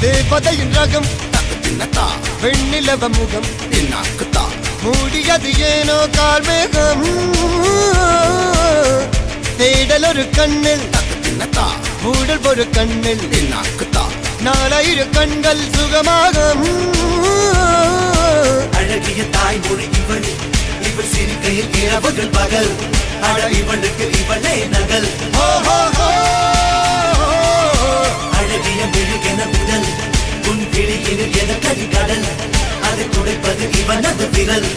தேவதையின் ரகம் வெண்ணிலவ முகம் மூடியது ஏனோ கார்மேகம் தேடல் ஒரு கண்ணில் மூடல் ஒரு கண்ணில் நாலாயிர கண்கள் சுகமாக அழகிய தாய்மொழி இவள் இவள் சிரிக்கையில் இரவுகள் பகல் அழ இவளுக்கு இவளே நகல் அழகிய மெழுகென உடல் உன் கிளியில் என கரிகடல் அதை துடைப்பது இவனது விரல்